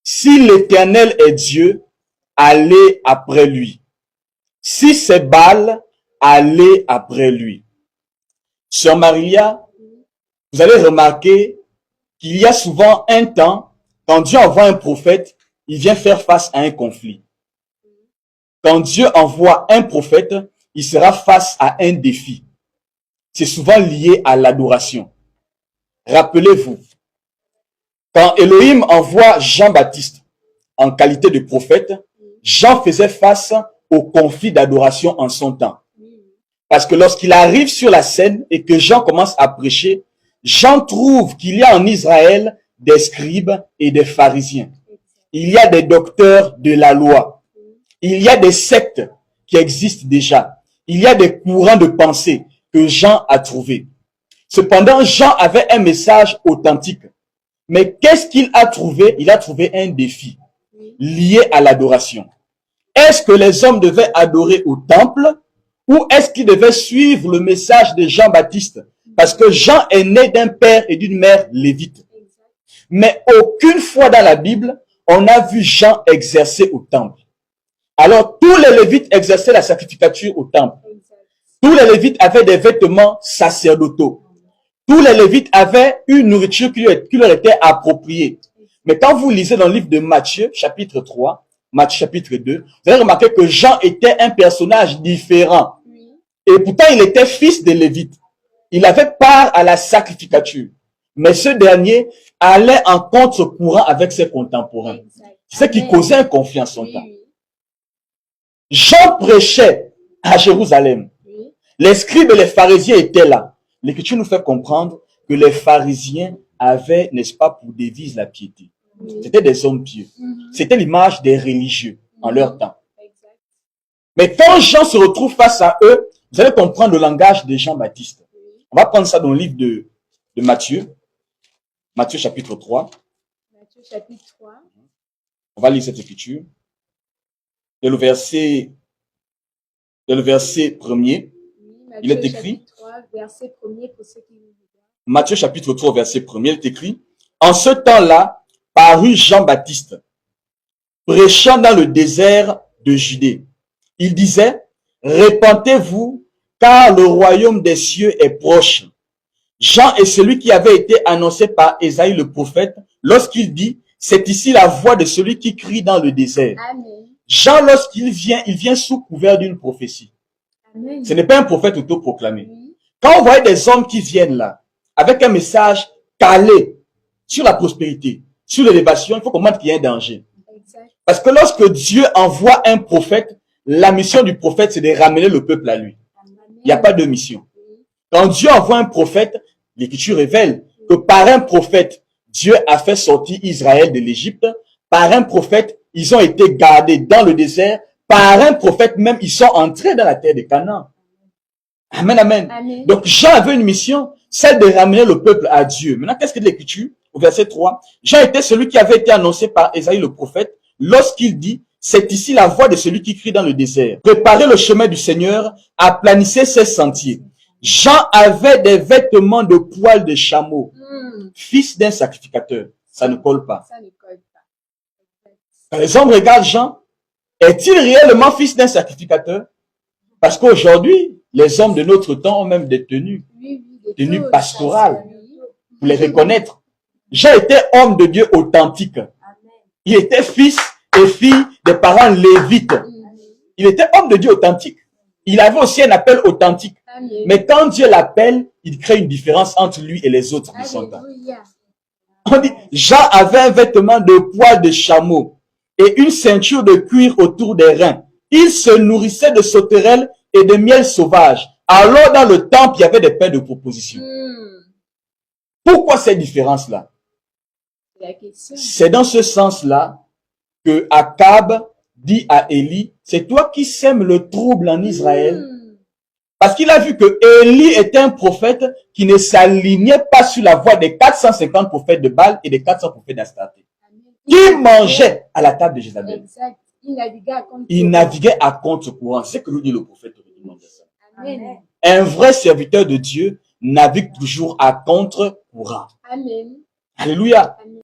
Si l'Éternel est Dieu, allez après lui. Si c'est Baal, allez après lui. Sœur Maria, vous allez remarquer qu'il y a souvent un temps, quand Dieu envoie un prophète, il vient faire face à un conflit. Quand Dieu envoie un prophète, il sera face à un défi. C'est souvent lié à l'adoration. Rappelez-vous, quand Elohim envoie Jean-Baptiste en qualité de prophète, Jean faisait face au conflit d'adoration en son temps. Parce que lorsqu'il arrive sur la scène et que Jean commence à prêcher, Jean trouve qu'il y a en Israël des scribes et des pharisiens. Il y a des docteurs de la loi. Il y a des sectes qui existent déjà. Il y a des courants de pensée que Jean a trouvés. Cependant, Jean avait un message authentique. Mais qu'est-ce qu'il a trouvé? Il a trouvé un défi lié à l'adoration. Est-ce que les hommes devaient adorer au temple ou est-ce qu'ils devaient suivre le message de Jean-Baptiste? Parce que Jean est né d'un père et d'une mère lévite. Mais aucune fois dans la Bible, on a vu Jean exercer au temple. Alors, tous les Lévites exerçaient la sacrificature au temple. Tous les Lévites avaient des vêtements sacerdotaux. Tous les Lévites avaient une nourriture qui leur était appropriée. Mais quand vous lisez dans le livre de Matthieu, chapitre 3, Matthieu chapitre 2, vous allez remarquer que Jean était un personnage différent. Et pourtant, il était fils de Lévite. Il avait part à la sacrificature. Mais ce dernier allait en contre-courant avec ses contemporains. C'est ce qui causait un conflit en son temps. Jean prêchait à Jérusalem. Les scribes et les pharisiens étaient là. L'Écriture nous fait comprendre que les pharisiens avaient, n'est-ce pas, pour devise la piété. C'était des hommes pieux. C'était l'image des religieux en leur temps. Mais quand Jean se retrouve face à eux, vous allez comprendre le langage de Jean-Baptiste. On va prendre ça dans le livre de Matthieu. Matthieu chapitre 3. Matthieu chapitre 3. On va lire cette écriture. Et le verset premier, il est écrit. 3, verset 1er pour ceux qui nous regardent. Matthieu chapitre 3, verset 1er, il est écrit. En ce temps-là, parut Jean-Baptiste, prêchant dans le désert de Judée. Il disait, répentez-vous, car le royaume des cieux est proche. Jean est celui qui avait été annoncé par Ésaïe le prophète lorsqu'il dit, c'est ici la voix de celui qui crie dans le désert. Amen. Jean, lorsqu'il vient, il vient sous couvert d'une prophétie. Amen. Ce n'est pas un prophète autoproclamé. Quand on voit des hommes qui viennent là, avec un message calé sur la prospérité, sur l'élévation, il faut comprendre qu'il y a un danger. Exact. Parce que lorsque Dieu envoie un prophète, la mission du prophète, c'est de ramener le peuple à lui. Il n'y a pas de mission. Quand Dieu envoie un prophète, l'Écriture révèle que par un prophète, Dieu a fait sortir Israël de l'Égypte. Par un prophète, ils ont été gardés dans le désert. Par un prophète même, ils sont entrés dans la terre de Canaan. Amen, amen. Amen. Donc Jean avait une mission, celle de ramener le peuple à Dieu. Maintenant, qu'est-ce que dit l'Écriture? Au verset 3, Jean était celui qui avait été annoncé par Ésaïe le prophète lorsqu'il dit, c'est ici la voix de celui qui crie dans le désert. Préparez le chemin du Seigneur, aplanissez ses sentiers. Jean avait des vêtements de poils de chameau, fils d'un sacrificateur. Ça ne colle pas. Ça ne colle pas. Quand les hommes regardent Jean, est-il réellement fils d'un sacrificateur? Parce qu'aujourd'hui, les hommes de notre temps ont même des tenues, tenues pastorales, pour les reconnaître. Jean était homme de Dieu authentique. Il était fils et fille des parents lévites. Il était homme de Dieu authentique. Il avait aussi un appel authentique. Mais quand Dieu l'appelle, il crée une différence entre lui et les autres de son temps. On dit, Jean avait un vêtement de poils de chameau et une ceinture de cuir autour des reins. Il se nourrissait de sauterelles et de miel sauvage. Alors dans le temple, il y avait des pains de proposition. Pourquoi cette différence-là? C'est dans ce sens-là que Akab dit à Élie, c'est toi qui sèmes le trouble en Israël. Parce qu'il a vu que Élie était un prophète qui ne s'alignait pas sur la voie des 450 prophètes de Baal et des 400 prophètes d'Astarté. Qui mangeait à la table de Jézabel. Exact. Il naviguait à contre-courant. C'est ce que nous dit le prophète. Amen. Un vrai serviteur de Dieu navigue toujours à contre-courant. Amen. Alléluia. Amen.